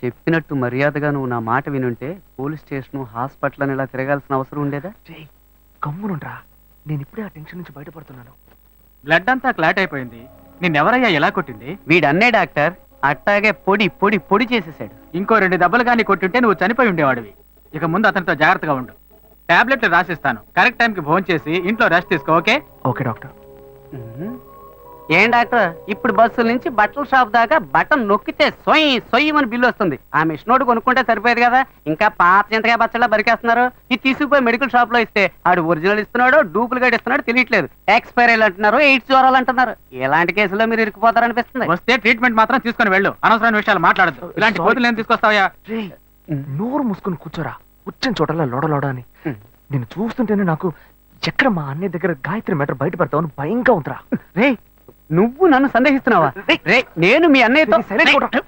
చెప్పినట్టు మర్యాదగా నువ్వు నా మాట వినుంటే పోలీస్ స్టేషన్ హాస్పిటల్ అని ఇలా తిరగాల్సిన అవసరం ఉండేదా? కమ్మునుండ్రా, నేను ఇప్పుడే ఆ టెన్షన్ నుంచి బయటపడుతున్నాను. బ్లడ్ అంతా క్లాట్ అయిపోయింది. నిన్నెవరయ్యా ఎలా కొట్టింది? వీడన్నే డాక్టర్ అట్టాగే పొడి పొడి పొడి చేసేసాడు. ఇంకో 2 దెబ్బలు కానీ కొట్టుంటే నువ్వు చనిపోయి ఉండేవాడివి. ఇక ముందు అతనితో జాగ్రత్తగా ఉండు. టాబ్లెట్లు రాసిస్తాను, కరెక్ట్ టైంకి భోజనం చేసి ఇంట్లో రెస్ట్ తీసుకో. ఓకే? Okay doctor. ఏం డాక్టర్, ఇప్పుడు బస్సుల నుంచి బట్టల షాప్ దాకా బటన్ నొక్కితే సొయ్యి సొయ్యమని బిల్లు వస్తుంది. ఆ మిషన్ ఒకటి కొనుక్కుంటే సరిపోయేది కదా. ఇంకా పాత చింతకాయ బచ్చలా బరికేస్తున్నారు. ఇది తీసుకుపోయి మెడికల్ షాప్ లో ఇస్తే ఆడు ఒరిజినల్ ఇస్తున్నాడో డూప్లికేట్ ఇస్తున్నాడో తెలియట్లేదు. ఎక్స్పైరీలు అంటున్నారు, ఎయిడ్స్ జ్వరాలు అంటున్నారు. ఎలాంటి కేసులో మీరు ఇరుక్కుపోతారనిపిస్తుంది. వస్తే ట్రీట్మెంట్ మాత్రం తీసుకొని వెళ్ళు, అనవసరమైన విషయాలు మాట్లాడద్దు. ఇలాంటి కోతులు ఏం తీసుకొస్తావా? నోరు మూసుకొని కూర్చోరా, కూర్చొని చోటలా లోడ అని. నేను చూస్తుంటేనే నాకు ఎక్కడ మా అన్నయ్య దగ్గర గాయత్రి మ్యాటర్ బయట పెడతామని భయంగా ఉందిరా. రే, నువ్వు నన్ను సందేహిస్తున్నావా? రే, నేను మీ అన్నయ్యతో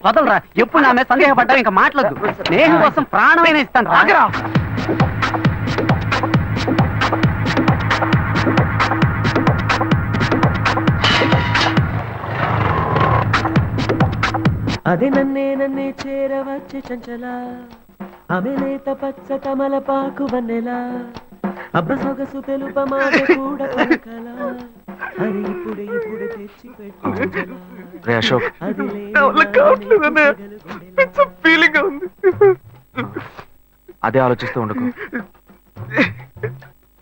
వదలరా. ఎప్పుడు నా మీద సందేహపడ్డా ఇంకా మాట్లాడదు. స్నేహం కోసం ప్రాణమైన ఇస్తాను. రాగరా. అది నన్నే చేరవచ్చే చంచల, ఆమె లేత పచ్చ తమలపాకు వన్నెలా, అబ్బసొగసు తెలుప మాట కూడా పలకల, అది ఇప్పుడే తెచ్చి రే అశోక్, అదే ఆలోచిస్తూ ఉండకు.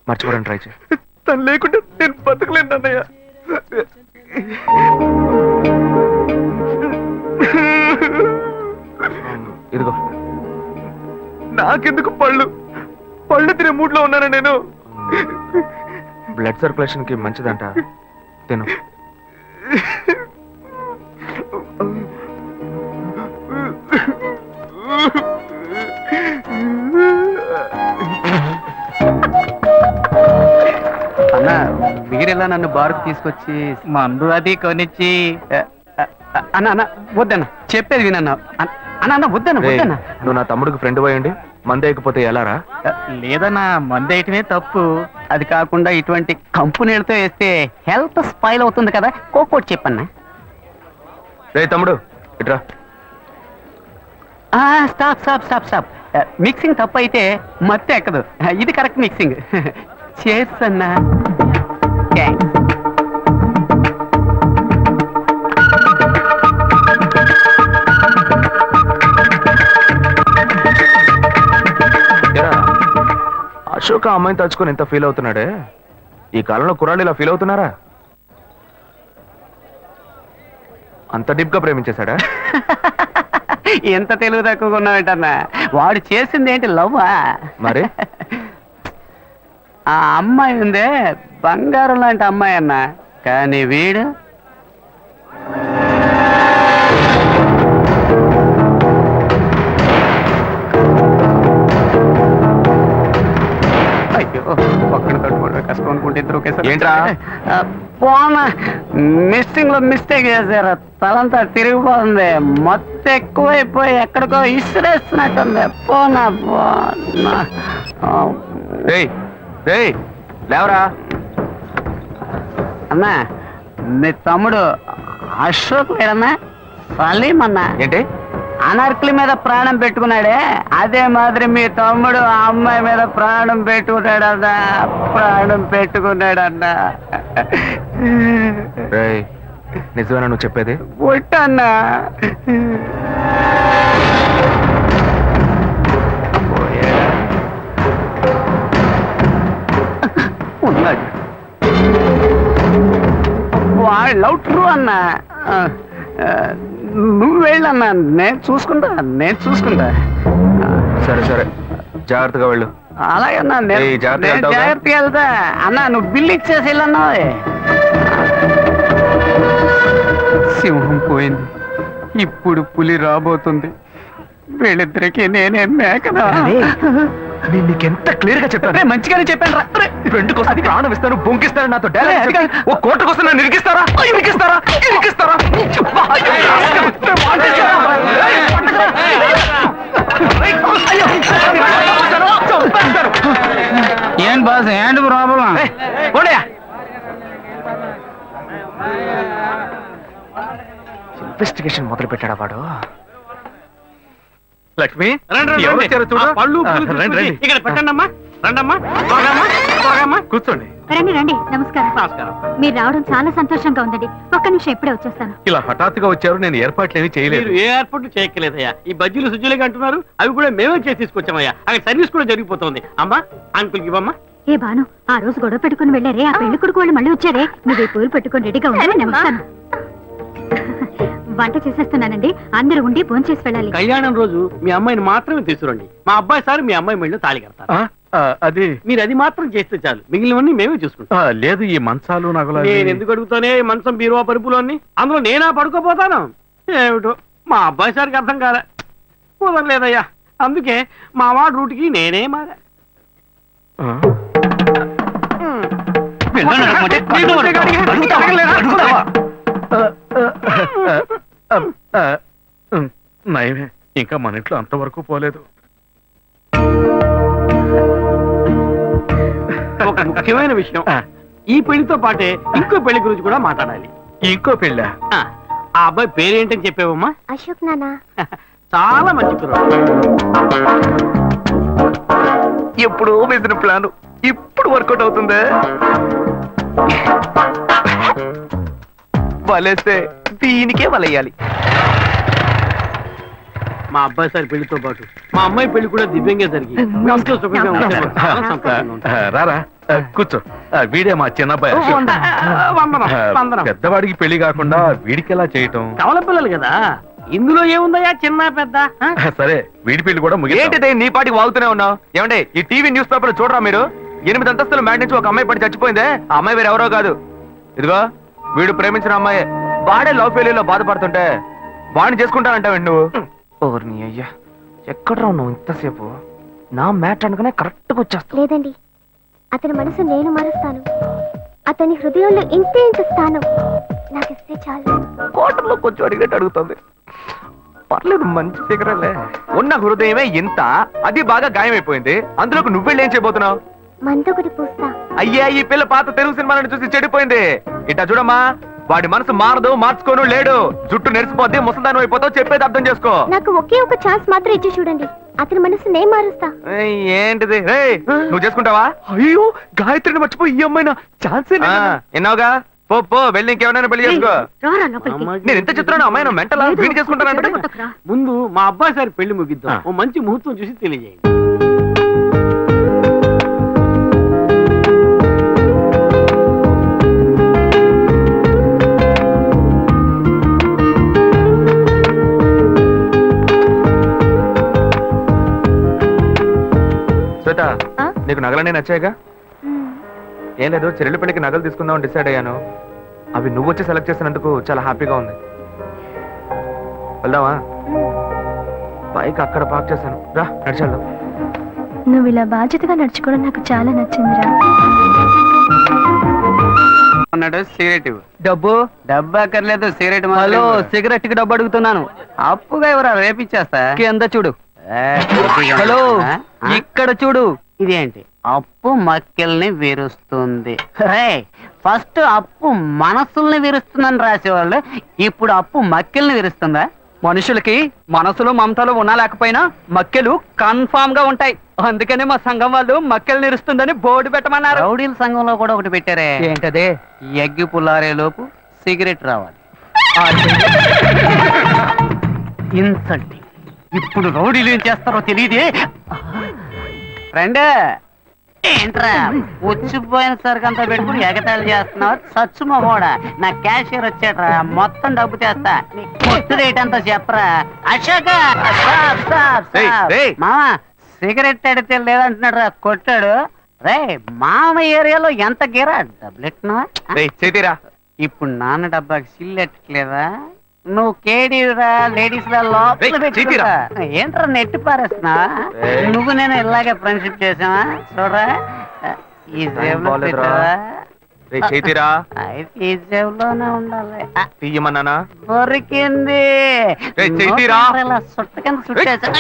మర్చిపోవడం ట్రై చేయి. తను లేకుండా నేను బతకలేను అన్నయ్య. ఇదిగో. నాకెందుకు పళ్ళు తినే మూడ్ లో ఉన్నాను నేను. బ్లడ్ సర్క్యులేషన్ కి మంచిదంట, తిను. అన్నా, మీరెలా నన్ను బారుకు తీసుకొచ్చి మందు అది కొనిచ్చి అన్న అన్న వద్దన్న, చెప్పేది వినన్నా. అన్న అన్న వద్దన్న వద్దన్న. నువ్వు నా తమ్ముడికి ఫ్రెండ్ పోయండి, మందేయకపోతే ఎలారా? లేదన్నా, మందేయటమే తప్పు. అది కాకుండా ఇటువంటి కంపెనీలతో వేస్తే హెల్త్ స్పాయిల్ అవుతుంది కదా. కోకోటి చెప్పన్నా. రే తమ్ముడు ఇట్రా. Stop stop stop stop. Mixing తప్పు అయితే మత్తు ఎక్కదు. ఇది కరెక్ట్ మిక్సింగ్. చేర్స్ అన్నా. అశోక్ ఆ అమ్మాయిని తలుచుకొని ఎంత ఫీల్ అవుతున్నాడే. ఈ కాలంలో కుర్రాళ్ళు ఇలా ఫీల్ అవుతున్నారా? అంత డీప్ గా ప్రేమించేశాడా? ఎంత తెలివి తక్కువగా ఉన్నావేంటన్నా. వాడు చేసింది ఏంటి లవ్వా? మరి ఆ అమ్మాయి ఉందే బంగారం లాంటి అమ్మాయి అన్న. కానీ వీడు అయ్యో, ఒక్కడ తట్టుకోవడం కష్టం అనుకుంటే ఇద్దరు ఒకేసారి. ఏంట్రా పోనా, మిస్సింగ్ లో మిస్టేక్ చేశారు. తలంతా తిరిగిపోతుంది. మొత్తం ఎక్కువైపోయి ఎక్కడికో ఇసిరేస్తున్నట్టుంది. పోనా పోనా. లేవరా అన్నా, మీ తమ్ముడు అశోక్ లేడన్నా? సలీం అన్నా. ఏంటి? అనార్కలి మీద ప్రాణం పెట్టుకున్నాడే, అదే మాదిరి మీ తమ్ముడు ఆ అమ్మాయి మీద ప్రాణం పెట్టుకున్నాడన్నా. ప్రాణం పెట్టుకున్నాడన్నా. నిజమేనా నువ్వు చెప్పేది? ఒట్టన్నా. ఉన్నాడు. లవ్ ట్రూ అన్నా. నువ్వు వెళ్ళన్నా, నేను చూసుకుంటా. సరే సరే, జాగ్రత్తగా వెళ్ళు. అలాగే అన్నా, జాగ్రత్తగా వెళ్తా అన్నా. నువ్వు బిల్లు ఇచ్చేసి వెళ్ళన్నా. సింహం పోయింది, ఇప్పుడు పులి రాబోతుంది. వీళ్ళిద్దరికి నేనే మేకనా? నేను నీకెంత క్లియర్ గా చెప్పాను. మంచిగానే చెప్పాను రా. ఫ్రెండ్ కోసం ప్రాణం ఇస్తాను, బొంకిస్తాను, నాతో ఓ కోర్టు కోసం నన్ను ఇరికిస్తారా? ఏం బాస్, ఏంటి ప్రాబ్లం? ఇన్వెస్టిగేషన్ మొదలు పెట్టాడా వాడు? లక్ష్మి రండి, రండి, ఎవరు రండి. వచ్చారో చూడు. ఆ పళ్ళు, పూలు రండి, తీసుకొచ్చి రండి. ఇక్కడ పెట్టండమ్మా. రండమ్మా, బాగమ్మా, బాగమ్మా. కూర్చోండి. రండి రండి నమస్కారం. నమస్కారం. మీరు రావడం చాలా సంతోషంగా ఉందండి. ఒక్క నిమిషం ఇప్పుడే వచ్చేస్తాను. ఇలా హఠాత్తుగా వచ్చారు, నేను ఏర్పాట్లేమీ చేయలేదు. మీరు ఏ ఏర్పాట్లు చేయక్కర్లేదయ్యా. ఈ బజ్జీలు సుజ్జులుగా అంటున్నారు, అవి కూడా మేమే చేసి తీసుకొచ్చామయ్యా. అక్కడ సర్వీస్ కూడా జరిగిపోతుంది. అమ్మా, అంకుల్కి ఇవ్వమ్మా. ఏ బాను ఆ రోజు గొడవ పెట్టుకుని వెళ్ళారే, ఆ పెళ్లి కొడుకు వాళ్ళు మళ్ళీ వచ్చారే. నువ్వు ఈ పూలు పెట్టుకుని రెడీగా ఉంటే నేను వస్తాను. వంట చేసేస్తున్నానండి, అందరూ ఉండి భోంచేసి వెళ్ళాలి. కళ్యాణం రోజు మీ అమ్మాయిని మాత్రమే తీసుకురండి. మా అబ్బాయి సార్ మీ అమ్మాయి మెళ్ళో తాళి కడతారు. అది మీరు అది మాత్రం చేస్తే చాలు, మిగిలినవన్నీ మేమే చూసుకుంటాం. లేదు, ఈ మంచాలు నగలు అవి- నేను ఎందుకు అడుగుతానే మంచం బీరువా పరుపులు అన్ని అందులో నేనా పడుకోపోతాను ఏమిటో మా అబ్బాయి సార్కి అర్థం కాలే, కుదరలేదయ్యా. అందుకే మా వాడు రూట్కి నేనే మారా. ఆ? నయమే, ఇంకా మన ఇంట్లో అంతవరకు పోలేదు. ఒక ముఖ్యమైన విషయం, ఆ, ఈ పెళ్లితో పాటే ఇంకో పెళ్లి గురించి కూడా మాట్లాడాలి. ఇంకో పెళ్ళ? ఆ అబ్బాయి పేరేంటని చెప్పావమ్మా? అశోక్ నానా. చాలా మంచి కుర్రాడు. ఎప్పుడు వేసిన ప్లాన్ ఇప్పుడు వర్కౌట్ అవుతుందే. వలేస్తే దీనికే వలయ్యాలి. మా అబ్బాయి సార్ పెళ్లితో పాటు మా అమ్మాయి పెళ్లి కూడా దివ్యంగా జరిగి ఎంతో సుఖంగా ఉంటే మాకు చాలా సంతోషంగా ఉంటుంది. రారా, కూర్చో. వీడే మా చిన్నబ్బాయి అశోక్. వందనం, వందనం. పెద్దవాడికి పెళ్లి కాకుండా వీడికి ఎలా చేయటం? కవల పిల్లలు కదా, ఇందులో ఏముందయ్యా చిన్న పెద్ద? సరే, వీడి పెళ్లి కూడా ముగిద్దాం. ఏంటిదే నీ పాటికి వాగుతూనే ఉన్నావు? ఏమంటే ఈ టీవీ న్యూస్ పేపర్ చూడరా మీరు? 8 అంతస్తుల మ్యాట్ నుంచి ఒక అమ్మాయి పడి చచ్చిపోయిందే. ఆ అమ్మాయి వేరే ఎవరో కాదు, ఇదిగో వీడు ప్రేమించిన అమ్మాయి. వాడే లవ్ ఫెయిల్యూర్ లో బాధపడుతుంటే వాడిని చేసుకుంటానంటావు నువ్వు? ఓర్ని అయ్యా, ఎక్కడ ఉన్నావు ఇంతసేపు? నా మ్యాట్ అనుకునే కరెక్ట్ గా వచ్చేస్తా. లేదండి, అతని మనసు నేను మారుస్తాను. అతని హృదయంలో ఇంతే ఇంత స్థానం నాకు ఇస్తే చాలు. కోటర్లో కొంచెం అడిగినట్టు అడుగుతుంది. పర్లేదు, మంచి ఫిగరలే. ఉన్న హృదయమే ఇంత, అది బాగా గాయమైపోయింది. అందులోకి నువ్వెళ్ళి ఏం చేయబోతున్నావు? మందొకటి పూస్తా. అయ్యా, ఈ పిల్ల పాత తెలుగు సినిమాలను చూసి చెడిపోయింది. ఇట్టా చూడమ్మా, వాడి మనసు మారదు, మార్చుకోను లేడు. జుట్టు నెరిసిపోద్ది, ముసల్దానం అయిపోతావు. చెప్పేది అర్థం చేసుకో. నాకు ఒకే ఒక ఛాన్స్ మాత్రం ఇచ్చి చూడండి, అతని మనసు నేను మారుస్తా. ఏయ్, ఏంటిది? రేయ్, నువ్వు చేసుకుంటావా? అయ్యో, గాయత్రిని మర్చిపోయి ఈ అమ్మాయినా ఛాన్సే ఆ, విన్నావుగా? పో పో, వెళ్ళి ఇంకెవరైనా పెళ్లి చేసుకో. రారా లోపలికి. నేను ఎంత చిత్రాన్ని అమ్మాయి మెంటల్ వీడి చేసుకుంటానంటే కొట్టకురా. ముందు మా అబ్బాయి సార్ పెళ్లి ముగిద్దాం. ఓ మంచి ముహూర్తం చూసి తెలియజేయండి. శ్వేత, ఆ? నీకు నగలన్నీ నచ్చాయిగా? ఏం లేదు, చెల్లెలి పెళ్లికి నగలు తీసుకుందామని డిసైడ్ అయ్యాను. అవి నువ్వు వచ్చి సెలెక్ట్ చేసినందుకు చాలా హ్యాపీగా ఉంది. వెళ్దామా? బైక్ అక్కడ పార్క్ చేశాను, రా నడిచేద్దాం. నువ్వు ఇలా బాధ్యతగా నడుచుకోవడం నాకు చాలా నచ్చిందిరా. అన్నాడు సిగరెట్ ఇవ్వు. డబ్బు డబ్బు అక్కర్లేదు, సిగరెట్ హలో, సిగరెట్ కి డబ్బు అడుగుతున్నాను. అప్పుగా ఎవరా రేపిచ్చేస్తా. కింద చూడు. ఏ, హలో, ఆ? ఇక్కడ చూడు. ఇదేంటి? అప్పు మక్కెల్ని విరుస్తుంది. ఫస్ట్ అప్పు మనసుల్ని విరుస్తుందని రాసేవాళ్ళు, ఇప్పుడు అప్పు మక్కెల్ని విరుస్తుందా? మనుషులకి మనసులో మమతలు ఉన్నా లేకపోయినా మక్కెలు కన్ఫామ్ గా ఉంటాయి. అందుకనే మా సంఘం వాళ్ళు మక్కెలు నిరుస్తుందని బోర్డు పెట్టమన్నారు. రౌడీల సంఘంలో కూడా ఒకటి పెట్టారే. ఏంటదే? ఎగ్గి పుల్లారే లోపు సిగరెట్ రావాలి. ఇన్సల్టింగ్. ఇప్పుడు రౌడీలు ఏం చేస్తారో తెలియదే. ఫ్రెండ్, ఏంట్రా వచ్చిపోయిన సరికి అంతా పెట్టుకుని ఎగతాళి చేస్తున్నావు? సచ్చు మగోడా, నా క్యాషియర్ వచ్చాడ్రా, మొత్తం డబ్బు చేస్తా. నీ కొట్టు రేట్ అంతా చెప్పరా. అశోక, స్టాప్, స్టాప్, ఏయ్, స్టాప్. ఏయ్. మామ సిగరెట్ అడితే లేదంటున్నాడు రా, కొట్టాడు. రే మామ ఏరియాలో ఎంత గీరా డబ్బులెట్టినావా? చేతిరా. ఇప్పుడు నాన్న డబ్బాకి సిల్లెట్టలేదా? నువ్వు కేడీరా, లేడీస్ లా ఏయ్, లోపల చీటీరా. పెట్టుకుంటా. ఏంట్రా నెట్టి పారేస్తున్నావా? ఏయ్. నువ్వు నేను ఇలాగే ఫ్రెండ్షిప్ చేసావా? చూడరా, ఈ జేబులో బాలేదురా. పెట్టావా? చేతిరా. అయితే ఈ జేబులోనే ఉండాలి. తీయమన్నానా? దొరికింది. ఏయ్, చీటీరా. ఇలా సుట్ట కింద సుట్టేసా.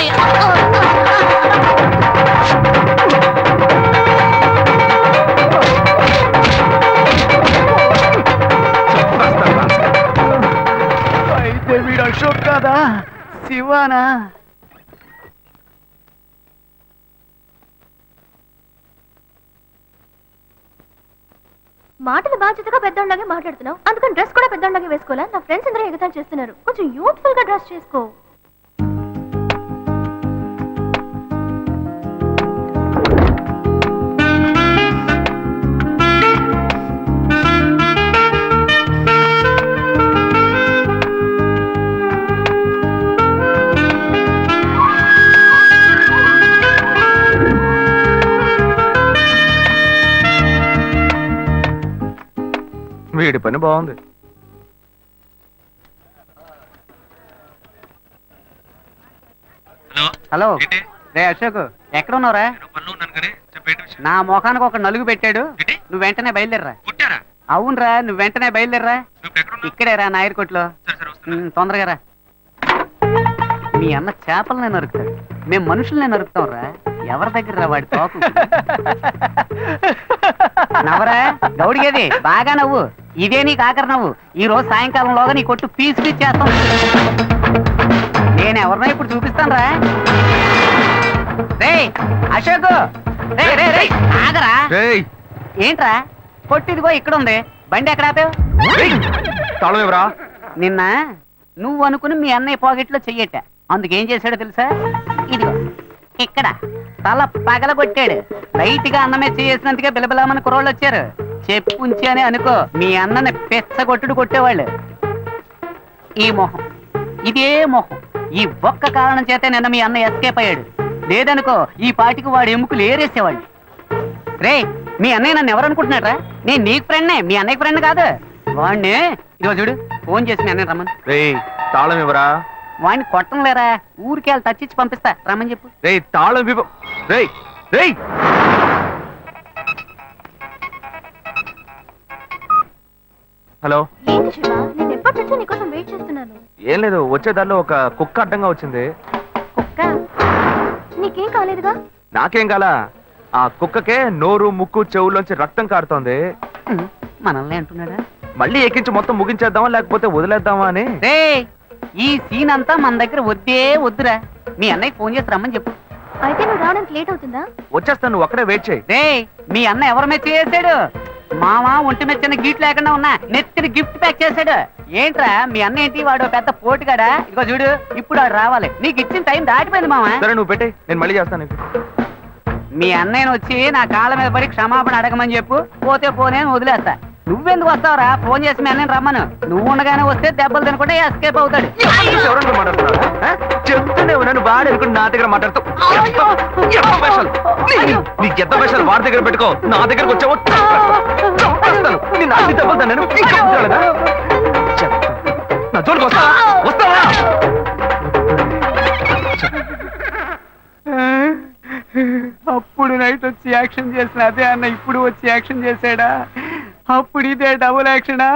అయితే వీడు అశోక్ కాదా? శివానా? మాటలు బాధ్యతగా పెద్దోళ్ళలాగే మాట్లాడుతున్నావు, అందుకని డ్రెస్ కూడా పెద్దోళ్ళలాగే వేసుకోవాలా? నా ఫ్రెండ్స్ అందరూ ఎగతాలు చేస్తున్నారు, కొంచెం యూత్ఫుల్ గా డ్రెస్ చేసుకో. వీడి పని బాగుంది. హలో రే అశోక్, ఎక్కడ ఉన్నావురా? నా ముఖానికి ఒక నలుగు పెట్టాడు, నువ్వు వెంటనే బయలుదేరరా. అవునరా, నువ్వు వెంటనే బయలుదేరరా. ఇక్కడేరా నాయర్కోట్లో. తొందరగా రా. మీ అన్న చేపలనే నరుకుతాడు, మేము మనుషులనే నరుకుతాం రా. ఎవరి దగ్గర రా వాడి తోకు? నవ్వరా గౌడిగేది, బాగా నవ్వు. ఇదే నీకు ఆఖరి నవ్వు. ఈ రోజు సాయంకాలంలోగా నీ కొట్టు పీస్ పీస్ చేస్తాం. నేను ఎవరినో ఇప్పుడు చూపిస్తాను రా. రే అశోక్, రే రే రే ఆగరా. రేయ్, ఏంట్రా కొట్టు? ఇదిగో ఇక్కడ ఉంది, బండి ఎక్కడ ఆపావు? రేయ్, తాళం ఇవ్వరా. నిన్న నువ్వు అనుకుని మీ అన్నయ్య పాకెట్లో చెయ్యట, అందుకేం చేశాడో తెలుసా? ఇదిగో ఇక్కడ తల పగలగొట్టాడు. లైట్ గా అన్నమే చేసినందుకే బిలబిలామని కుర్రోళ్ళు వచ్చారు. చెప్పుంచి అని అనుకో, మీ అన్నని పెచ్చగొట్టుడు కొట్టేవాళ్ళు. ఈ మొహం, ఇదే మొహం, ఈ ఒక్క కారణం చేతే నిన్న మీ అన్న ఎస్కేప్ అయ్యాడు. లేదనుకో ఈ పాటికి వాడు ఎముకలు ఏరేసేవాళ్ళు. రే, మీ అన్నయ్య నన్ను ఎవరనుకుంటున్నాడ్రా? నేను నీకు ఫ్రెండ్నే, మీ అన్నయ్య ఫ్రెండ్ కాదు. వాడిని ఇదిగో చూడు, ఫోన్ చేసి మీ అన్నయ్య రమ్మని. రేయ్, తాళం ఇవ్వరా. వాడిని కొట్టం లేరా, ఊరికి వెళ్ళి తచ్చిచ్చి పంపిస్తా, రమ్మని చెప్పు. రేయ్, తాళం ఇవ్వు. రేయ్ రేయ్, హలో. ఏంటి శివ, నేను ఎప్పటి నుంచో నీకోసం వెయిట్ చేస్తున్నాను. ఏం లేదు, వచ్చే దారిలో ఒక కుక్క అడ్డంగా వచ్చింది. కుక్క? నీకేం కాలేదుగా? నాకేం కాలా, ఆ కుక్కకే నోరు ముక్కు చెవుల్లోంచి రక్తం కారుతోంది. మనల్ని అంటున్నాడా? మళ్ళీ ఎక్కించి మొత్తం ముగించేద్దామా లేకపోతే వదిలేద్దామా అని. రే, ఈ సీన్ అంతా మన దగ్గర వద్దే వద్దురా. మీ అన్నయ్య ఫోన్ చేసి రమ్మని చెప్పు. అయితే నువ్వు రావడానికి లేట్ అవుతుందా? వచ్చేస్తాను, నువ్వు అక్కడే వెయిట్ చేయి. రే, మీ అన్న ఎవరి మెచ్చ చేశాడు? మామ ఒంటి మెచ్చిన గిఫ్ట్ లేకుండా ఉన్నా నెత్తిని గిఫ్ట్ ప్యాక్ చేశాడు. ఏంట్రా మీ అన్న ఏంటి, వాడు పెద్ద పోటుగాడా? ఇదిగో చూడు, ఇప్పుడు వాడు రావాలి. నీకు ఇచ్చిన టైం దాటిపోయింది మామ. సరే నువ్వు పెట్టే, నేను మళ్ళీ చేస్తాను నీకు. మీ అన్నయ్యను వచ్చి నా కాళ్ళ మీద పడి క్షమాపణ అడగమని చెప్పు, పోతే పోనే వదిలేస్తా. నువ్వెందుకు వస్తావురా? ఫోన్ చేసి మీ అన్నయ్యని రమ్మను. నువ్వు ఉండగానే వస్తే దెబ్బలు తినకుండా ఎస్కేప్ అవుతాడు. ఎవరన్నా మాట్లాడుతున్నారా? చెప్తూనే ఉన్నాను, వాడు అనుకుని నా దగ్గర మాట్లాడుతూ నీకు ఎంత పైసలు వాడి దగ్గర పెట్టుకో, నా దగ్గరకు వచ్చావో చంపేస్తాను. నేను అన్ని దెబ్బలు తిన్నాను, ఇంకా వదలలేదా? నా జోలికి వస్తావా? వస్తావా? అప్పుడు నైట్ వచ్చి యాక్షన్ చేసిన అదే అన్న ఇప్పుడు వచ్చి యాక్షన్ చేశాడా? అప్పుడు ఇదే డబుల్ యాక్షనా?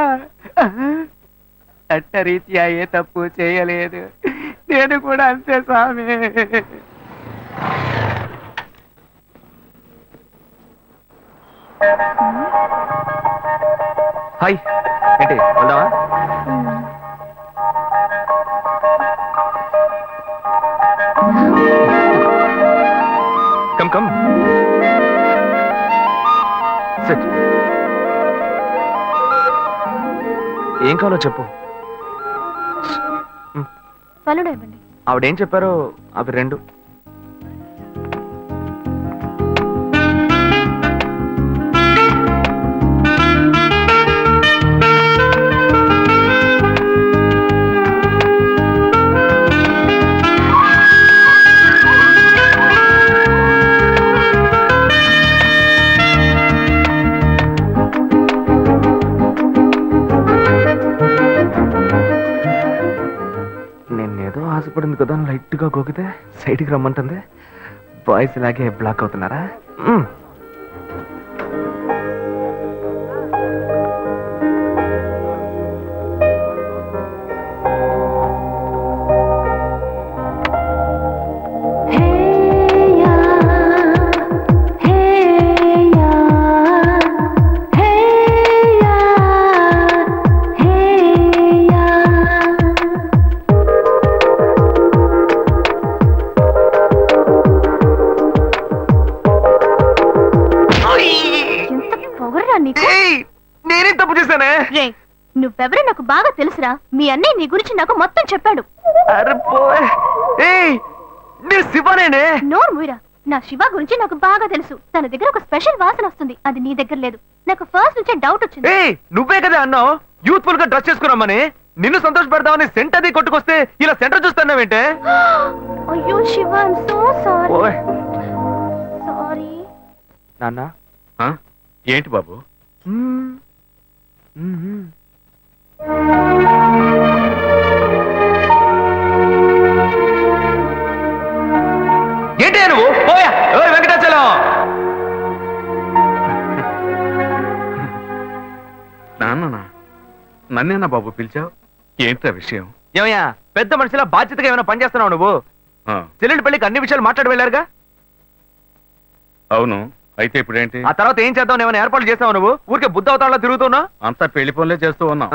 చట్టరీత్యా ఏ తప్పు చేయలేదు, నేను కూడా అంతే స్వామి. హాయ్, ఏంటి వెళ్దావా? Come come SIT. ఏం కావాలో చెప్పు. పలుడు ఇవ్వండి. ఆవిడేం చెప్పారో అవి రెండు. ఆశపడింది కదా, లైట్ గా గోకితే సైడ్కి రమ్మంటుంది. బాయ్స్ ఇలాగే బ్లాక్ అవుతున్నారా? రే నువ్వెవరో నాకు బాగా తెలుసురా. మీ అన్నయ్య నీ గురించి నాకు మొత్తం చెప్పాడు. అరే పోయ్. ఏయ్ నేను శివనేనే. నోరు మూయరా. నా శివ గురించి నాకు బాగా తెలుసు. తన దగ్గర ఒక స్పెషల్ వాసన వస్తుంది. అది నీ దగ్గర లేదు. నాకు ఫస్ట్ నుంచే డౌట్ వచ్చింది. ఏయ్ నువ్వే కదా అన్నావు యూత్ఫుల్ గా డ్రెస్ చేసుకున్నామని. నిన్ను సంతోష పెడదామని సెంట్ అది కొట్టుకొస్తే ఇలా సెంటర్ చూస్తున్నావేంటే? అయ్యో శివ, ఐమ్ సో సారీ. ఓయ్ సారీ. నాన్న ఏంటి బాబు? ఏంటి నువ్వు పోయా? ఓయ్ వెంకటాచలం. నాన్న నన్నేనా బాబు పిలిచావు? ఏంటా విషయం? ఏమయ్యా పెద్ద మనిషిలా బాధ్యతగా ఏమైనా పని చేస్తున్నావు నువ్వు? ఆ, చెల్లెలి పెళ్లికి అన్ని విషయాలు మాట్లాడి వెళ్ళారుగా. అవును. అయితే ఇప్పుడేంటి? ఆ తర్వాత ఏం చేద్దాం ఏమైనా ఏర్పాట్లు చేస్తావు నువ్వు? ఊరికే బుద్ధ అవతారంలో తిరుగుతున్నావు. అంతా పెళ్లి పనులే చేస్తూ ఉన్నాం.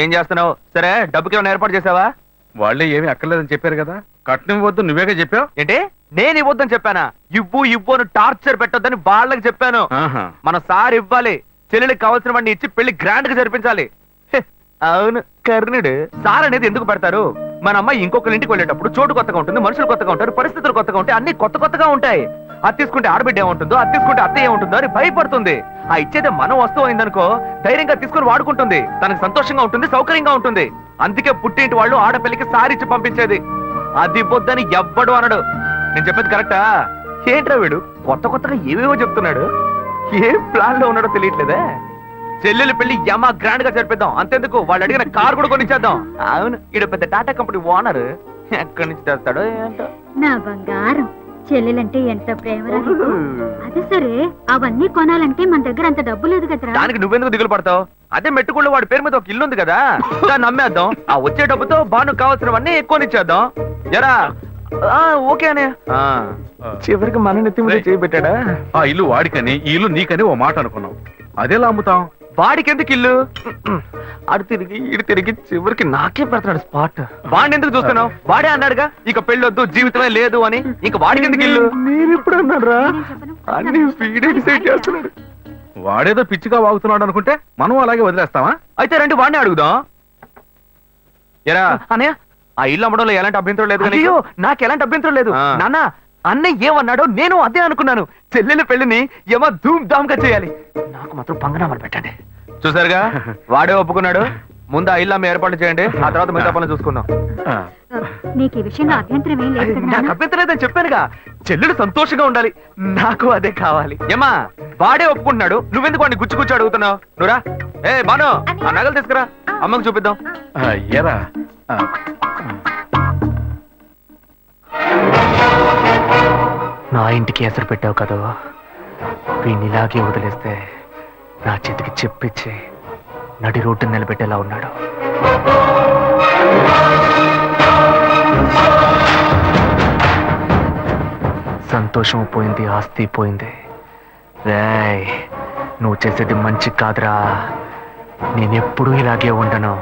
ఏం చేస్తున్నావు? సరే డబ్బుకి ఏమైనా ఏర్పాటు చేసావా? వాళ్ళే ఏమీ అక్కర్లేదని చెప్పారు కదా. కట్నం వద్దు నువ్వేగా చెప్పావు. ఏంటి నేను ఇవ్వద్దని చెప్పానా? ఇవ్వు ఇవ్వు అని టార్చర్ పెట్టొద్దని వాళ్ళకి చెప్పాను. ఆహా. మన సార్ ఇవ్వాలి. చెల్లెలికి కావాల్సిన వాడిని ఇచ్చి పెళ్లి గ్రాండ్ గా జరిపించాలి. హె, అవును కర్ణుడు. సార్ అనేది ఎందుకు పెడతారు? మన అమ్మాయి ఇంకొకరి ఇంటికి వెళ్ళేటప్పుడు చోటు కొత్తగా ఉంటుంది, మనుషులు కొత్తగా ఉంటారు, పరిస్థితులు కొత్తగా ఉంటాయి, అన్ని కొత్త కొత్తగా ఉంటాయి. అది తీసుకుంటే ఆడబిడ్డ ఏముంటుందో, అది తీసుకుంటే అత్త ఏముంటుందో అని భయపడుతుంది. ఆ ఇచ్చేదే మనం వస్తువు అయిందనుకో ధైర్యంగా తీసుకుని వాడుకుంటుంది. తనకు సంతోషంగా ఉంటుంది, సౌకర్యంగా ఉంటుంది. అందుకే పుట్టింటి వాళ్ళు ఆడపిల్లకి సారిచ్చి పంపించేది. అది ఇవ్వొద్దని ఎవ్వడు అనడు. నేను చెప్పేది కరెక్టా? ఏంట్రా వీడు కొత్త కొత్తగా ఏవేవో చెప్తున్నాడు. ఏ ప్లాన్ లో ఉన్నాడో తెలియట్లేదే. చెల్లెలు పెళ్లి యమా గ్రాండ్ గా జరిపిద్దాం. అంతెందుకు వాళ్ళు అడిగిన కార్ కూడా కొనిచ్చేద్దాం. అవును ఈడు పెద్ద టాటా కంపెనీ ఓనర్. ఎక్కడి నుంచి తెస్తాడో ఏంటో. నా బంగారం చెల్లెలంటే ఎంత ప్రేమ. అది సరే, అవన్నీ కొనాలంటే మన దగ్గర అంత డబ్బు లేదు కదరా. దానికి నువ్వెందుకు దిగులు పడతావు? అదే మెట్టుకుళ్ళు వాడి పేరు మీద ఒక ఇల్లు ఉంది కదా, దాన్ని అమ్మేద్దాం. ఆ వచ్చే డబ్బుతో బాను కావాల్సినవన్నీ ఎక్కువనిచ్చేద్దాం. ఎరా ఓకే అనే. చివరికి మన నెత్తి మీద చేయబెట్టాడా? ఆ ఇల్లు వాడికని ఈ ఇల్లు నీకని ఓ మాట అనుకున్నాం. అదేలా అమ్ముతాం? వాడికి ఎందుకు ఇల్లు? అడు తిరిగి ఇడు తిరిగి చివరికి నాకే పెడతాడు స్పాట్. వాడిని ఎందుకు చూస్తున్నావు? వాడే అన్నాడుగా ఇక పెళ్ళొద్దు జీవితమే లేదు అని. ఇంక వాడికి ఎందుకు ఇల్లు? నేను ఎప్పుడు అన్నారా? అన్ని వీడే డిసైడ్ చేస్తున్నాడు. వాడేదో పిచ్చిగా వాగుతున్నాడు అనుకుంటే మనం అలాగే వదిలేస్తావా? అయితే రండి వాడిని అడుగుదాం. ఎరా అన్నయ్య ఆ ఇల్లు అమ్మడంలో ఎలాంటి అభ్యంతరం లేదు. అయ్యో నాకు ఎలాంటి అభ్యంతరం లేదు నాన్న. అన్నయ్య ఏమన్నాడో నేను అదే అనుకున్నాను. చెల్లెల పెళ్లిని ఏమో ధూమ్ ధామ్ గా చేయాలి. నాకు మాత్రం పంగనామాలు పెట్టండి. చూసారుగా వాడే ఒప్పుకున్నాడు. ముందు ఆ ఇల్లు అమ్మ ఏర్పాటు చేయండి, ఆ తర్వాత మిగతా పనులు చూసుకుందాం. నీకు ఈ విషయంలో అభ్యంతరం ఏం లేదు కదా? నాకు అభ్యంతరం లేదని చెప్పానుగా. చెల్లెలు సంతోషంగా ఉండాలి, నాకు అదే కావాలి. ఏమా వాడే ఒప్పుకుంటున్నాడు, నువ్వెందుకు వాడిని గుచ్చి గుచ్చి అడుగుతున్నావు? నువ్వురా. ఏ బాను ఆ నగలు తీసుకురా, అమ్మకు చూపిద్దాం. ఎరా నా ఇంటికి ఎసరు పెట్టావు కదా, వీడిని ఇలాగే వదిలేస్తే నా చేతికి చెప్పిచ్చి నడి రోడ్డు నిలబెట్టేలా ఉన్నాడు. సంతోషం పోయింది, ఆస్తి పోయింది. రేయ్ నువ్వు చేసేది మంచి కాదురా. నేనెప్పుడూ ఇలాగే ఉండను.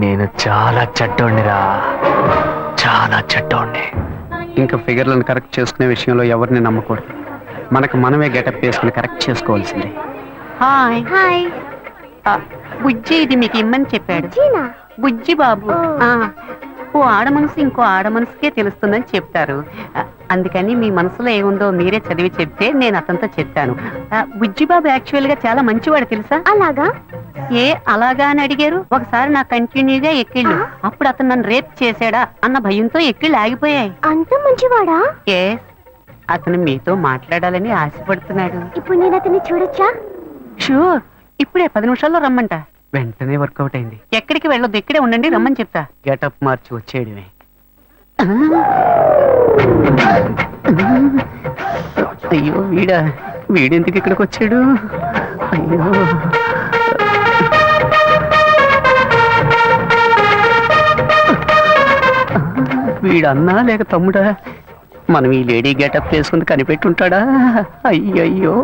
నేను చాలా చెడ్డోణ్ణిరా, చాలా చెడ్డోణ్ణి. ఇంకా ఫిగర్లను కరెక్ట్ చేసుకునే విషయంలో ఎవరిని నమ్మకూడదు. మనకు మనమే గెటప్ వేసుకుని కరెక్ట్ చేసుకోవాల్సిందే. Hi hi. బుజ్జి ఇది మీకు ఇమ్మని చెప్పాడు. చీనా బుజ్జి బాబు. ఓ ఆడ మనసు ఇంకో ఆడ మనసుకే తెలుస్తుందని చెప్తారు. అందుకని మీ మనసులో ఏముందో మీరే చదివి చెప్తే నేను అతనితో చెప్తాను. బుజ్జి బాబు యాక్చువల్ గా చాలా మంచివాడు తెలుసా? అలాగా? ఏ అలాగా అని అడిగారు. ఒకసారి నా కంటిన్యూగా ఎక్కిళ్ళు, అప్పుడు అతను నన్ను రేప్ చేశాడా అన్న భయంతో ఎక్కిళ్ళు ఆగిపోయాయి. అంత మంచివాడా? ఏ అతను మీతో మాట్లాడాలని ఆశపడుతున్నాడు. ఇప్పుడు నేను అతన్ని చూడొచ్చా? షూర్, ఇప్పుడే 10 నిమిషాల్లో రమ్మంట. వెంటనే వర్కౌట్ అయింది. ఎక్కడికి వెళ్ళొద్దు, ఇక్కడే ఉండండి, రమ్మని చెప్తా. గెటప్ మార్చి వచ్చేయడమే. అయ్యో వీడెందుకు ఇక్కడికి వచ్చాడు? అయ్యో వీడన్నా లేక తమ్ముడా? మనం ఈ లేడీ గెటప్ వేసుకుని కనిపెట్టుంటాడా? అయ్యయ్యో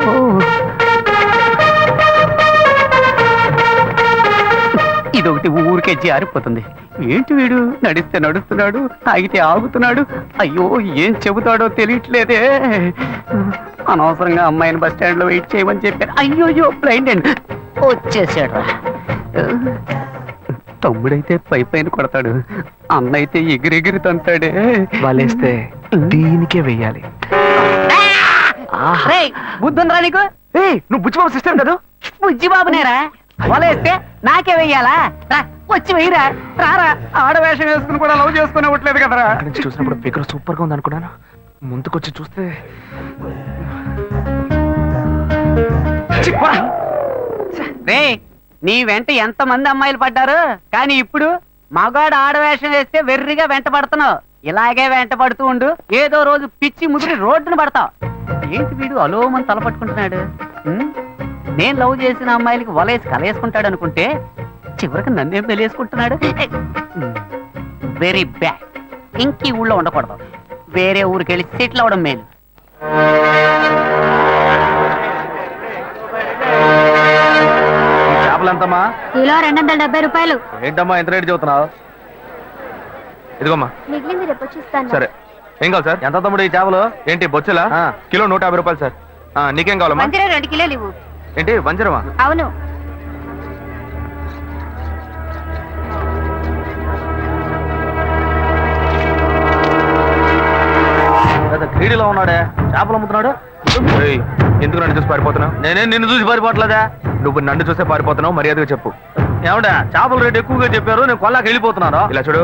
ఇదొకటి ఊరికే జారిపోతుంది. ఏంటి వీడు నడిస్తే నడుస్తున్నాడు, ఆగితే ఆగుతున్నాడు. అయ్యో ఏం చెబుతాడో తెలియట్లేదే. అనవసరంగా అమ్మాయిని బస్ స్టాండ్ లో వెయిట్ చేయమని చెప్పాను. అయ్యోయ్యో బ్లైండ్ అండ్ వచ్చేసాడు. తమ్ముడైతే పైన కొడతాడు, అన్న అయితే ఎగిరెగిరి తంతాడే. వలేస్తే దీనికే వెయ్యాలి. బుద్ధుందిరా నీకు? నువ్వు బుచ్చిబాబు సిస్టర్ కదా? బుజ్జిబాబునేరా? వలేస్తే నాకే వెయ్యాలా? రా, వచ్చి వెయ్యరా. రారా, ఆడవేషం వేసుకుని కూడా లవ్ చేసుకుని ఇవ్వట్లేదు కదరా. అక్కడి నుంచి చూసినప్పుడు ఫిగర్ సూపర్ గా ఉంది అనుకున్నాను. ముందుకొచ్చి చూస్తే రే, నీ వెంట ఎంత మంది అమ్మాయిలు పడ్డారు, కానీ ఇప్పుడు మగాడు ఆడవేషం వేస్తే వెర్రిగా వెంట పడుతున్నావు. ఇలాగే వెంట పడుతూ ఉండు, ఏదో రోజు పిచ్చి ముదిరి రోడ్డును పడతావు. ఏంటి వీడు అలోమని తలపట్టుకుంటున్నాడు? నేను లవ్ చేసిన అమ్మాయిలకి వలేసి కలేసుకుంటాడు అనుకుంటే చివరికి నన్నేం తెలియసుకుంటున్నాడు. Very bad. ఇంక ఈ ఊళ్ళో ఉండకూడదు, వేరే ఊరికి వెళ్ళి సెటిల్ అవడం మేలు. చేపలంతమ్మా? కిలో 270 రూపాయలు. ఏంటమ్మా ఎంత రేటు చెబుతున్నావు? ఇదిగోమ్మా. మిగిలింది రేపు వచ్చిస్తాను. సరే. ఏం కావాలి సార్? ఎంత తమ్ముడు ఈ చేపలు? ఏంటి బొచ్చెలా? కిలో 150 రూపాయలు సార్. నీకేం కావాలమ్మా? 2 కిలోలు ఇవ్వు. ఏంటి వంజరమా? అవును. క్రీడలో ఉన్నాడే, చేపలు అమ్ముతున్నాడు. ఎందుకు నన్ను చూసి పారిపోతున్నావు? నేనేం నిన్ను చూసి పారిపోవట్లేదా? నువ్వు నన్ను చూసే పారిపోతున్నావు, మర్యాదగా చెప్పు. ఏమంటే చేపల రేటు ఎక్కువగా చెప్పారు, నేను కొల్లాకి వెళ్ళిపోతున్నాను. ఇలా చూడు,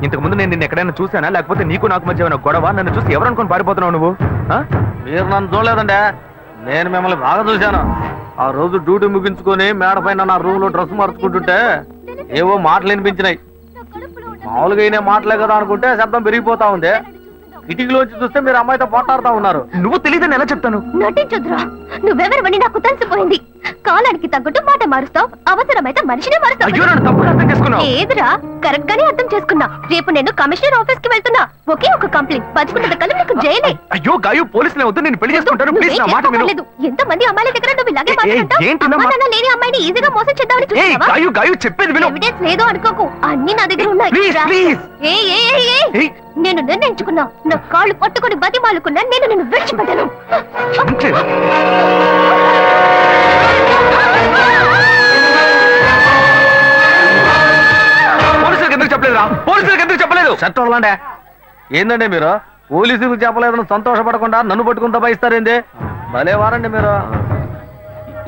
ఇంతకు ముందు నేను నిన్ను ఎక్కడైనా చూసానా, లేకపోతే నీకు నాకు మధ్య ఏమైనా గొడవ? నన్ను చూసి ఎవరు అనుకుని పారిపోతున్నావు నువ్వు? మీరు నన్ను చూడలేదండి, నేను మిమ్మల్ని బాగా చూశాను. ఆ రోజు డ్యూటీ ముగించుకొని మేడ పైన నా రూమ్ లో డ్రెస్ మార్చుకుంటుంటే ఏవో మాటలు వినిపించినాయి. మామూలుగా అయినా మాటలే కదా అనుకుంటే శబ్దం పెరిగిపోతా ఉంది. కిటికీలోంచి చూస్తే మీరు అమ్మాయితో పోట్లాడుతా ఉన్నారు. నువ్వు తెలియదని ఎలా చెప్తాను? నటించొద్దురా, నువ్వెవరివని నాకు తెలిసిపోయింది. కాలానికి తగ్గట్టు మాట మారుస్తావు, అవసరమైతే మనిషినే అయ్యో, నన్ను తప్పుగా అర్థం చేసుకున్నావు. ఏదిరా, కరెక్ట్ గానే అర్థం చేసుకున్నా. రేపు నేను కమిషనర్ ఆఫీస్ కి వెళ్తున్నా. ఒకే ఒక కంప్లైంట్, బతుకున్నది కలిపి నీకు జైలే. అయ్యో గాయు, పోలీసులే వద్దు, నేను పెళ్లి చేసుకుంటాను. ప్లీజ్ నా మాట విను. ఎంత మంది అమ్మాయిల దగ్గర నువ్వు ఇలాగే మాట్లాడతావు? ఏంటి అమ్మా నాన్న లేని అమ్మాయిని ఈజీగా మోసం చేద్దామని చూస్తున్నావా? గాయు గాయు, చెప్పేది విను. ఎవిడెన్స్ లేదు అనుకోకు, అన్ని నా దగ్గర ఉన్నాయి. Please please. నేను నిర్ణయించుకున్నా, నా కాళ్ళు పట్టుకొని బతిమాలుకున్నా, నేను నిన్ను విడిచిపెట్టను. పోలీసులకు ఎందుకు చెప్పలేదురా? పోలీసులకు ఎందుకు చెప్పలేదు? చట్టంలాండే ఏందండి మీరు? పోలీసులకు చెప్పలేదని సంతోషపడకుండా నన్ను పట్టుకుని దబాయిస్తారేంది? భలే వారండి మీరు.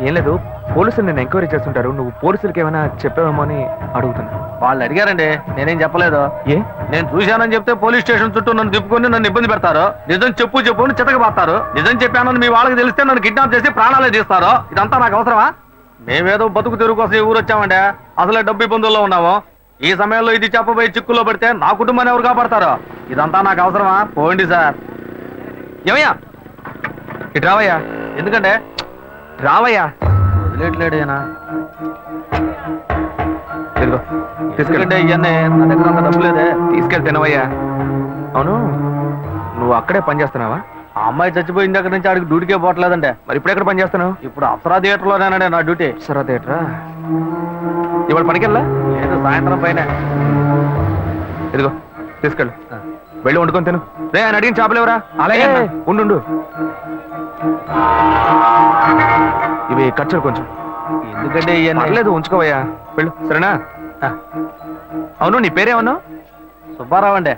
ఏం లేదు, పోలీసులు నేను ఎంక్వైరీ చేస్తుంటారు. నువ్వు పోలీసులకి ఏమైనా చెప్పావేమో అని అడుగుతున్నా. వాళ్ళు అడిగారండి, నేనేం చెప్పలేదు. ఏ? నేను చూశానని చెప్తే పోలీస్ స్టేషన్ చుట్టూ నన్ను తిప్పుకొని నన్ను ఇబ్బంది పెడతారు. నిజం చెప్పు చెప్పు అని చితకబాస్తారు. నిజం చెప్పానని మీ వాళ్ళకి తెలిస్తే నన్ను కిడ్నాప్ చేసి ప్రాణాలే తీస్తారు. ఇదంతా నాకు అవసరమా? మేమేదో బతుకు తెరుగు కోసం ఈ ఊరు వచ్చామండి, అసలే డబ్బు ఇబ్బందుల్లో ఉన్నాము. ఈ సమయంలో ఇది చెప్పబోయి చిక్కుల్లో పడితే నా కుటుంబాన్ని ఎవరు కాపాడతారో? ఇదంతా నాకు అవసరమా? పోండి సార్. ఏమయ్యా ఇటు రావయ్యా. ఎందుకంటే రావయ్యా. వదిలేట్లేడేనా? తీసుకెళ్ళండి. ఇవన్నీ నా దగ్గర అంత డబ్బు లేదే. తీసుకెళ్ళి తినవయ్యా. అవును, నువ్వు అక్కడే పని చేస్తున్నావా? ఆ అమ్మాయి చచ్చిపోయిన దగ్గర నుంచి ఆడికి డ్యూటీకే పోవట్లేదంటే. మరి ఇప్పుడు ఎక్కడ పని చేస్తున్నావు? ఇప్పుడు అప్సరా థియేటర్ లోనేనండి నా డ్యూటీ. అప్సరా థియేటరా? ఇవాళ పనికెళ్ళా? లేదు, సాయంత్రం పైన. ఇదిగో తీసుకెళ్ళు, వెళ్ళి వండుకొని తిను. రే, ఆయన అడిగిన చేపలేవరా? అలాగే ఉండు. ఇవి ఖర్చులు కొంచెం. ఎందుకంటే లేదు, ఉంచుకోవయ్యా. వెళ్ళు, సరేనా? అవును, నీ పేరేమన్నావు? సుబ్బారావు అండి.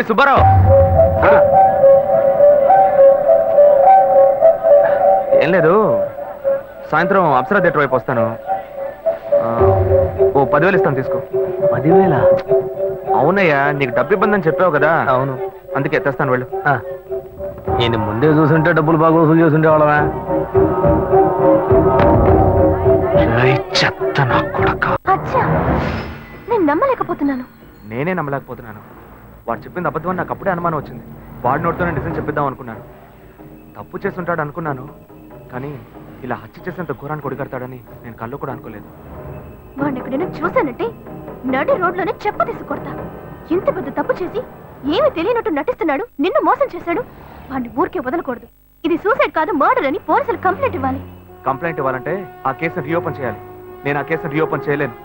సుబ్బారావు, ఏం లేదు, సాయంత్రం అప్సరా థియేటర్ వైపు వస్తాను. ఓ 10,000 ఇస్తాను, తీసుకో. 10,000? అవునయ్యా, నీకు డబ్బు ఇబ్బంది అని చెప్పావు కదా. అవును, అందుకే తెస్తాను, వెళ్ళు. నేను ముందే చూసుంటే డబ్బులు బాగా వసూలు చేస్తుంటే వాళ్ళవా? చెత్త నా కొడక. నేను నమ్మలేకపోతున్నాను. నేనే నమ్మలేకపోతున్నాను. వాడు చెప్పింది అబద్ధం అని నాకు అప్పుడే అనుమానం వచ్చింది. వాడి నోటితో నేను నిజం చెప్పిద్దాం అనుకున్నాను. తప్పు చేస్తుంటాడు అనుకున్నాను, కానీ ఇలా హత్య చేసేంత ఘోరాన్ని కొడిగడతాడని నేను కళ్ళు కూడా అనుకోలేదు. వాడిని ఎక్కడైనా చూశానంటే నడి రోడ్లోనే చెప్ప తీసుకొడతా. ఇంత పెద్ద తప్పు చేసి ఏమీ తెలియనట్టు నటిస్తున్నాడు, నిన్ను మోసం చేశాడు. వాడిని ఊరికే వదలకూడదు. ఇది సూసైడ్ కాదు, మర్డర్ అని పోలీసులు కంప్లైంట్ ఇవ్వాలి. కంప్లైంట్ ఇవ్వాలంటే ఆ కేసును రీఓపెన్ చేయాలి. నేను ఆ కేసును రీఓపెన్ చేయలేను.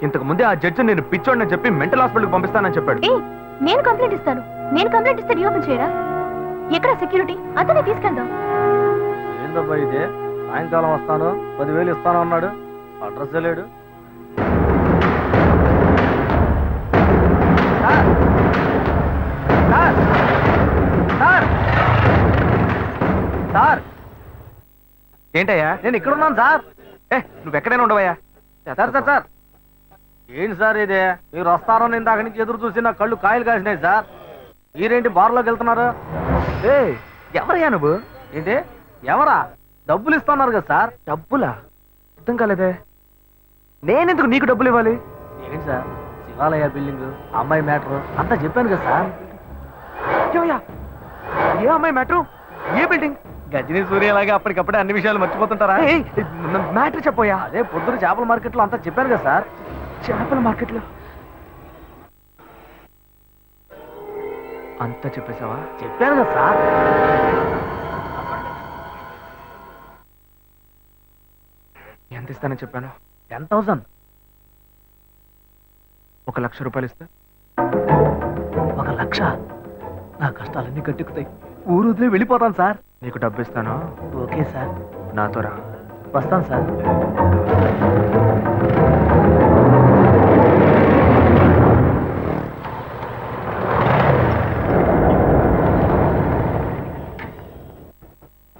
ఇంతకు ముందే ఆ జడ్జి నేను పిచ్చోడని చెప్పి మెంటల్ హాస్పిటల్కి పంపిస్తానని చెప్పాడు. నేను కంప్లైంట్ ఇస్తాను. నేను కంప్లైంట్ ఇస్తే రీఓపెన్ చేయరా? ఎక్కడ సెక్యూరిటీ? అతనే తీసుకెళ్దాం. ఏందబ్బా ఇది? సాయంకాలం వస్తాను 10,000 ఇస్తాను అన్నాడు, అడ్రస్ లేడు. సార్ ఏంటయ్యా? నేను ఇక్కడ ఉన్నాను సార్. నువ్వు ఎక్కడైనా ఉండవయ్యా? సార్ సార్ సార్ ఏంటి సార్ ఇది? మీరు వస్తారని ఇందాక నుంచి ఎదురు చూసి నా కళ్ళు కాయలు కాసినాయి సార్. మీరేంటి బార్లోకి వెళ్తున్నారు? ఎవరయ్యా నువ్వు? ఏంటి ఎవరా? డబ్బులు ఇస్తున్నారు కదా సార్. డబ్బులా? అర్థం కాలేదే. నేనెందుకు నీకు డబ్బులు ఇవ్వాలి? ఏంటి సార్, శివాలయ బిల్డింగ్, అమ్మాయి మ్యాటర్ అంతా చెప్పాను కదా సార్. ఏమయ్యా? ఏ అమ్మాయి మ్యాటర్? ఏ బిల్డింగ్? గజనీ సూర్యలాగా అప్పటికప్పుడే అన్ని విషయాలు మర్చిపోతుంటారా? మ్యాటర్ చెప్పోయా. అదే పొద్దున చేపల మార్కెట్లో అంతా చెప్పాను కదా సార్. చేపల మార్కెట్లో అంతా చెప్పేశావా? చెప్పాను కదా సార్. ఎంత ఇస్తానని చెప్పాను? 10,000. 1,00,000 రూపాయలు ఇస్తా. 1,00,000? నా కష్టాలన్నీ కట్టుకుతాయి. ఊరు వదిలే వెళ్ళిపోతాను సార్. నీకు డబ్బు ఇస్తాను. Okay sir. నాతో రా. వస్తాను సార్.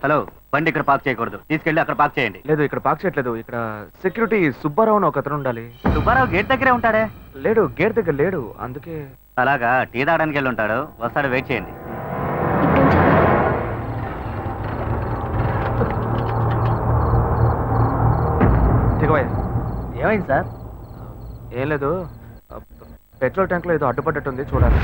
హలో, బండి ఇక్కడ పార్క్ చేయకూడదు, తీసుకెళ్ళి అక్కడ పార్క్ చేయండి. లేదు, ఇక్కడ పార్క్ చేయట్లేదు. ఇక్కడ సెక్యూరిటీ సుబ్బారావు అని ఒక అతను ఉండాలి. సుబ్బారావు గేట్ దగ్గరే ఉంటాడే. లేడు, గేట్ దగ్గర లేడు. అందుకే. అలాగా, టీ తాగడానికి వెళ్ళి ఉంటాడు. వస్తాడు, వెయిట్ చేయండి. దిగవయ్యా. ఏమైంది సార్? ఏం లేదు, పెట్రోల్ ట్యాంక్ లో ఏదో అడ్డుపడ్డట్టుంది, చూడాలి.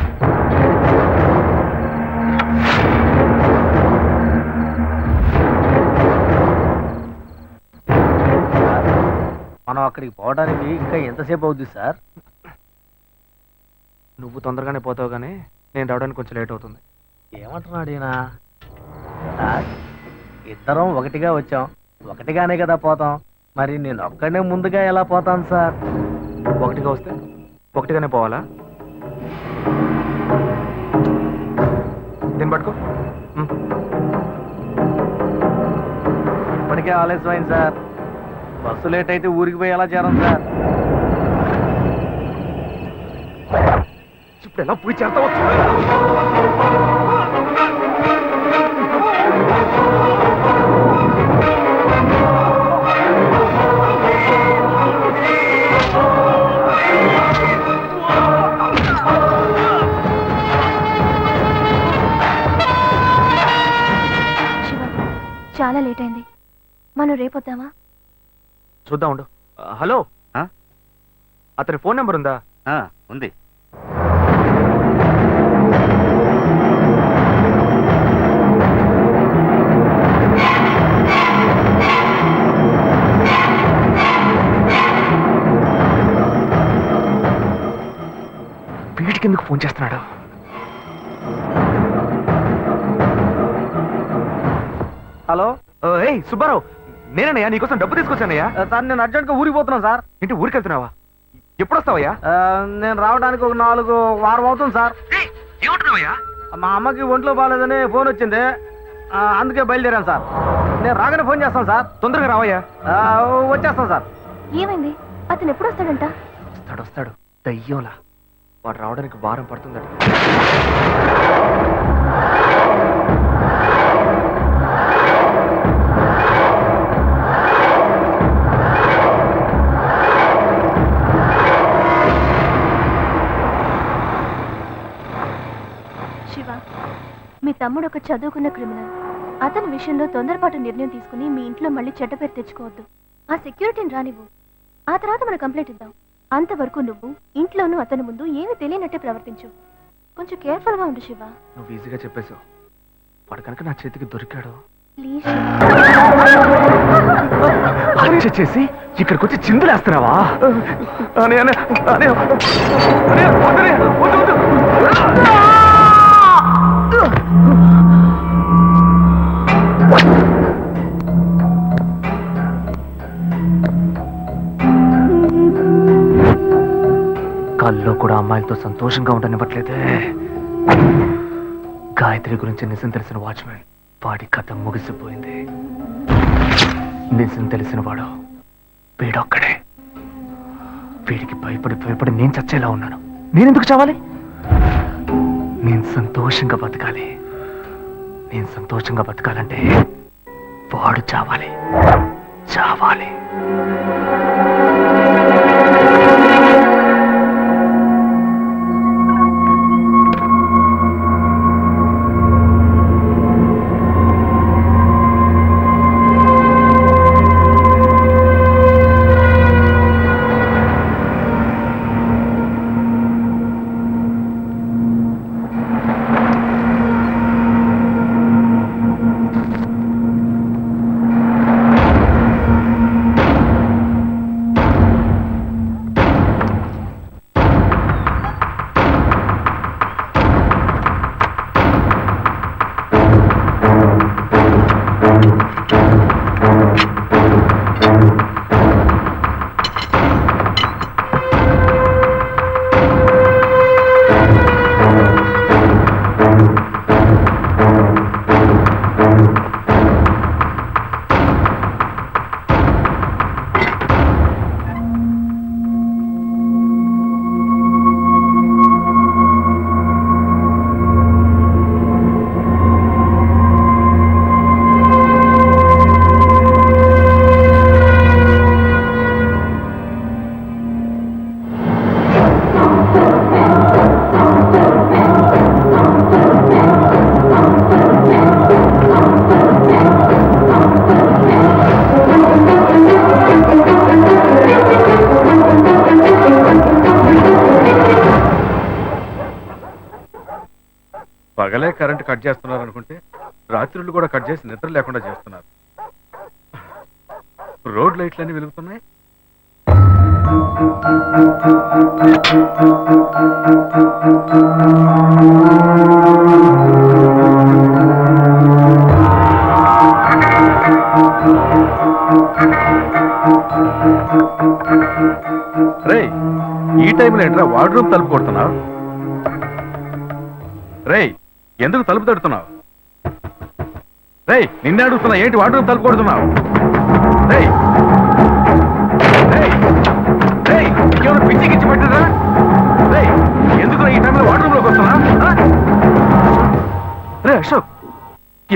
మనం అక్కడికి పోవడానికి ఇంకా ఎంతసేపు అవుద్ది సార్? నువ్వు తొందరగానే పోతావు, కానీ నేను రావడానికి కొంచెం లేట్ అవుతుంది. ఏమంటున్నాడు ఈయన? సార్, ఇద్దరం ఒకటిగా వచ్చాం, ఒకటిగానే కదా పోతాం. మరి నేను ఒక్కడే ముందుగా ఎలా పోతాను సార్? ఒకటిగా వస్తే ఒకటిగానే పోవాలా? దీన్ని పట్టుకో. ఇప్పటికే ఆలస్యమైంది సార్. బస్సు లేట్ అయితే ఊరికి పోయి ఎలా చేరం సార్? ఇప్పుడు ఎలా పోయి చేస్తావో చాలా లేట్ అయింది, మనం రేపొద్దామా? చూద్దాం, ఉండు. హలో, అతని ఫోన్ నెంబర్ ఉందా? ఉంది. వీడికి ఎందుకు ఫోన్ చేస్తున్నాడు? హలో. ఏయ్ సుబ్బారావు, నేనయ్యా, నీకోసం డబ్బు తీసుకొచ్చానయ్యా. సార్, నేను అర్జెంట్గా ఊరికి పోతున్నాను సార్. ఇంటి ఊరికి వెళ్తున్నావా? ఎప్పుడు వస్తావయ్యా? నేను రావడానికి ఒక 4 వారం అవుతుంది సార్. ఏమంటున్నావయ్యా? మా అమ్మకి ఒంట్లో బాగాలేదని ఫోన్ వచ్చింది, అందుకే బయలుదేరాను సార్. నేను రాగానే ఫోన్ చేస్తాను సార్. తొందరగా రావయ్యా. వచ్చేస్తాను సార్. ఏమైంది? అతను ఎప్పుడు వస్తాడంట? వస్తాడు, దయ్యంలా. వాడు రావడానికి వారం పడుతుందట. శివ, మీ తమ్ముడు ఒక చదువుకున్న క్రిమినల్. అతని విషయంలో తొందరపాటు నిర్ణయం తీసుకుని మీ ఇంట్లో మళ్ళీ చెడ్డ పేరు తెచ్చుకోవద్దు. ఆ సెక్యూరిటీని రానివ్వు, ఆ తర్వాత మనం కంప్లైంట్ ఇద్దాం. అంతవరకు నువ్వు ఇంట్లోనూ అతని ముందు ఏమీ తెలియనట్టే ప్రవర్తించు. కొంచెం కేర్ఫుల్ గా ఉండు శివ. నువ్వు ఈజీగా చెప్పేశావు. వాడు కనుక నా చేతికి దొరికాడు, ప్లీజ్ హత్య చేసి ఇక్కడికి వచ్చి చిందులేస్తున్నావా? కల్లో కూడా అమ్మాయిలతో సంతోషంగా ఉండనివ్వట్లేదే. గాయత్రి గురించి నిజం తెలిసిన వాచ్మెన్ వాడి కథ ముగిసిపోయింది. నిజం తెలిసిన వాడు వీడొక్కడే. వీడికి భయపడి నేను చచ్చేలా ఉన్నాను. నేనెందుకు చావాలి? నేను సంతోషంగా బతకాలి. నేను సంతోషంగా బతకాలంటే వాడు చావాలి. పగలే కరెంట్ కట్ చేస్తున్నారు అనుకుంటే రాత్రులు కూడా కట్ చేసి నిద్ర లేకుండా చేస్తున్నారు. రోడ్ లైట్లన్నీ వెలుగుతున్నాయి. రేయ్, ఈ టైంలో ఏంట్రా వార్డ్రూమ్ తలుపు కొడుతున్నావు? రేయ్, ఎందుకు తలుపు తడుతున్నావు? రేయ్, నిన్నే అడుగుతున్నా, ఏంటి వార్డ్రూమ్ తలుపు కొడుతున్నావు? రేయ్ రేయ్ రేయ్, ఇంకేమైనా పిచ్చి గిచ్చి పట్టిందా? రేయ్, ఎందుకు ఈ టైంలో వార్డ్రూమ్ లోకి వస్తున్నా? రే అశోక్,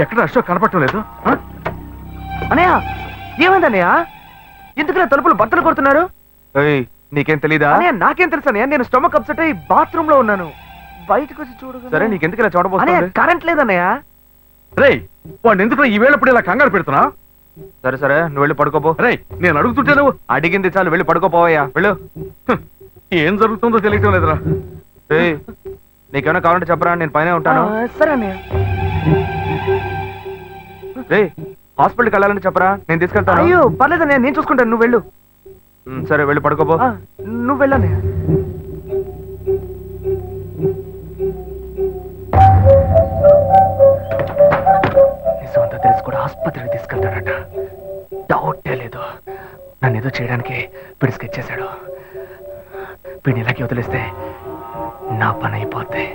ఎక్కడ అశోక్ కనపడటం లేదు? అనయ్య, ఏమైందన్నయ్య? ఎందుకు తలుపులు బద్దలు కొడుతున్నారు? నీకేం తెలీదా? నాకేం తెలుసు అన్నయ్య, నేను స్టమక్ అప్సెట్ అయ్యి బాత్రూమ్ లో ఉన్నాను. బయటకు వచ్చి చూడు. సరే, నీకెందుకు ఇలా చూడబోతున్నా? కరెంట్ లేదన్నయ్య. రేయ్, వాడిని ఎందుకు ఈ వేళప్పుడు ఇలా కంగారు పెడుతున్నా? సరే సరే, నువ్వు వెళ్ళి పడుకోపో. రేయ్, నేను అడుగుతుంటే నువ్వు అడిగింది చాలు, వెళ్ళి పడుకోపోవయ్యా, వెళ్ళు. ఏం జరుగుతుందో తెలియటం లేదురా. నీకేమైనా కావాలంటే చెప్పరా, నేను పైన ఉంటాను. సరే అన్నయ్య. రే, హాస్పిటల్కి వెళ్ళాలని చెప్పరా, నేను తీసుకెళ్తాను. అయ్యో పర్లేదన్నయ్య, నేను చూసుకుంటాను, నువ్వు వెళ్ళు. సరే, వెళ్ళి పడుకోపో. నువ్వు వెళ్ళన్నయ్య. నిజమంతా తెలిసి కూడా ఆసుపత్రికి తీసుకెళ్తాడట. డౌటే లేదు. నన్ను ఏదో చేయడానికి వీడు స్కెచ్ చేశాడు. వీడిని ఇలాగే వదిలేస్తే నా పని అయిపోద్ది.